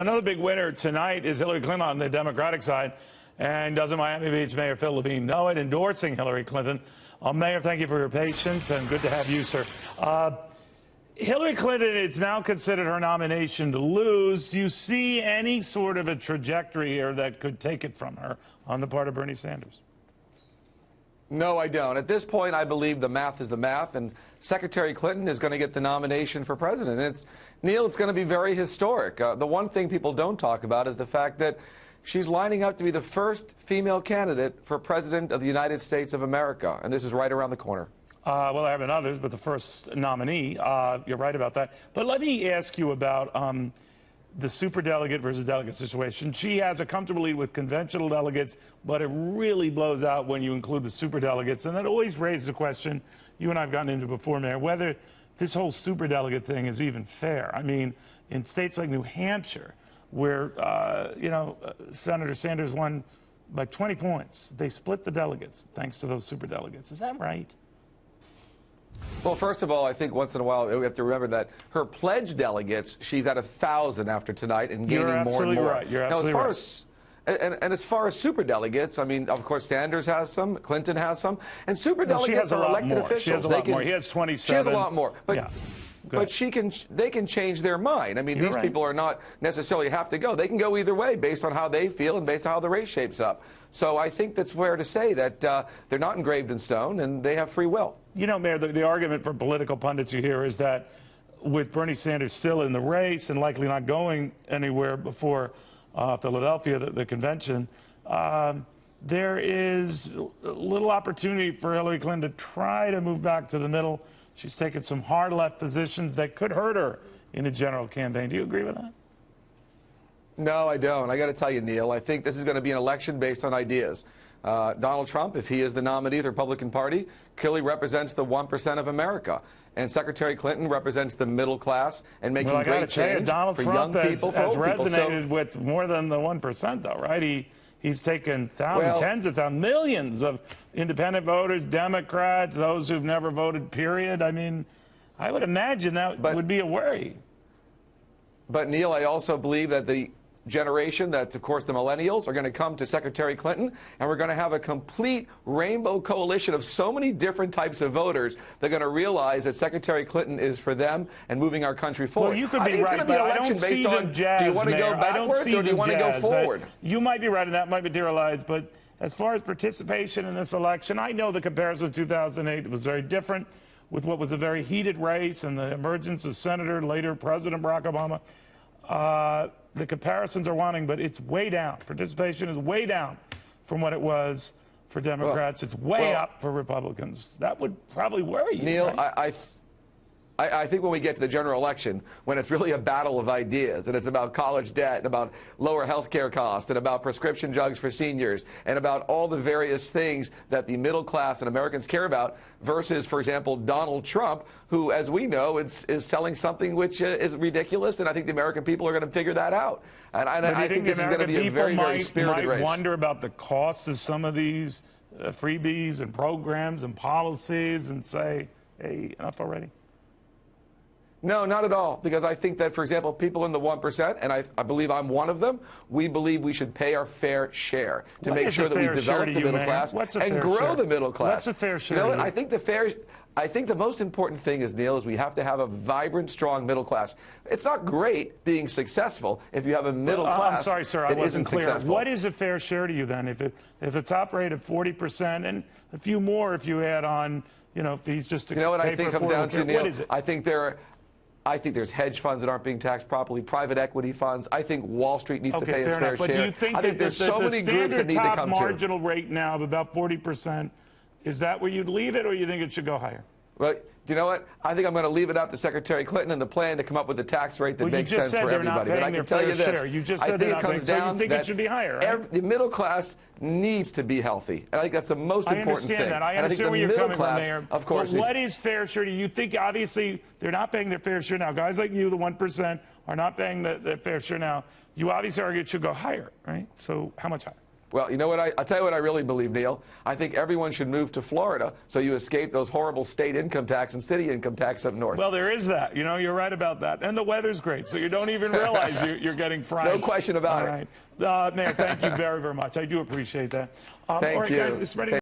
Another big winner tonight is Hillary Clinton on the Democratic side. And doesn't Miami Beach Mayor Phil Levine know it, endorsing Hillary Clinton? Mayor, thank you for your patience, and good to have you, sir. Hillary Clinton is now considered her nomination to lose. Do you see any sort of a trajectory here that could take it from her on the part of Bernie Sanders? No, I don't. At this point, I believe the math is the math, and Secretary Clinton is going to get the nomination for president. Neil, it's going to be very historic. The one thing people don't talk about is the fact that she's lining up to be the first female candidate for president of the United States of America, and this is right around the corner. Well, there have been others, but the first nominee, you're right about that. But let me ask you about the superdelegate versus delegate situation. She has a comfortable lead with conventional delegates, but it really blows out when you include the superdelegates. And that always raises a question you and I have gotten into before, Mayor, whether this whole superdelegate thing is even fair. I mean, in states like New Hampshire, where, Senator Sanders won by 20 points, they split the delegates thanks to those superdelegates. Is that right? Well, first of all, I think once in a while we have to remember that her pledged delegates, she's at 1,000 after tonight and gaining more and more. Right. You're absolutely right. And as far as superdelegates, I mean, of course, Sanders has some, Clinton has some, and superdelegates are elected officials. She has a lot more. He has 27. She has a lot more. But, yeah. But they can change their mind. I mean, these people are not necessarily have to go. They can go either way based on how they feel and based on how the race shapes up. So I think that's fair to say that they're not engraved in stone and they have free will. You know, Mayor, the argument for political pundits you hear is that with Bernie Sanders still in the race and likely not going anywhere before Philadelphia, the convention, there is little opportunity for Hillary Clinton to try to move back to the middle. She's taken some hard left positions that could hurt her in a general campaign. Do you agree with that? No, I don't. I got to tell you, Neil, I think this is going to be an election based on ideas. Donald Trump, if he is the nominee of the Republican Party, clearly represents the 1% of America. And Secretary Clinton represents the middle class and making great change for young people, for old people. Donald Trump has resonated with more than the 1%, though, right? He's taken thousands, tens of thousands, millions of independent voters, Democrats, those who've never voted, period. I mean, I would imagine that would be a worry. But, Neil, I also believe that the generation, that, of course, the millennials, are going to come to Secretary Clinton, and we're going to have a complete rainbow coalition of so many different types of voters. They're going to realize that Secretary Clinton is for them and moving our country forward. Well, you could be right, but I don't see the jazz, do you want to go backwards or do you want to go forward? You might be right, and that might materialize, but as far as participation in this election, I know the comparison of 2008 was very different with what was a very heated race and the emergence of Senator, later President Barack Obama. The comparisons are wanting, but it's way down. Participation is way down from what it was for Democrats. It's way up for Republicans. That would probably worry you, Neil, right? I think when we get to the general election, when it's really a battle of ideas, and it's about college debt, and about lower health care costs, and about prescription drugs for seniors, and about all the various things that the middle class and Americans care about, versus, for example, Donald Trump, who, as we know, is selling something which is ridiculous, and I think the American people are going to figure that out. And I think this is going to be a very, very spirited race. Might wonder about the cost of some of these freebies and programs and policies and say, hey, enough already? No, not at all, because I think that, for example, people in the 1%, and I believe I'm one of them, we believe we should pay our fair share to make sure that we develop the middle class and grow the middle class. What's a fair share? You know what? I think the most important thing is, Neil, is we have to have a vibrant, strong middle class. It's not great being successful if you have a middle class. I'm sorry, sir, I wasn't clear. Successful. What is a fair share to you then? If a top rate of 40% and a few more if you add on, if he's just you know what I think comes down to, Neil? What is it? I think there's hedge funds that aren't being taxed properly, private equity funds. I think Wall Street needs to pay its fair share. But do you think that there's so many groups that need to come to. The marginal rate now of about 40%, is that where you'd leave it, or you think it should go higher? Well, do you know what? I think I'm going to leave it up to Secretary Clinton and the plan to come up with a tax rate that makes sense for everybody. But I can tell you this. You just said they're not paying, so you think it should be higher, right? The middle class needs to be healthy. And I think that's the most important thing. I understand where you're coming from, Mayor. Of course. But what is fair share? Do you think, obviously, they're not paying their fair share now? Guys like you, the 1%, are not paying their fair share now. You obviously argue it should go higher, right? So how much higher? Well, you know what? I'll tell you what I really believe, Neil. I think everyone should move to Florida so you escape those horrible state income tax and city income tax up north. Well, there is that. You know, you're right about that. And the weather's great, so you don't even realize you're getting fried. No question about it. All right. Mayor, thank you very, very much. I do appreciate that. Thank all right, you. guys, it's ready.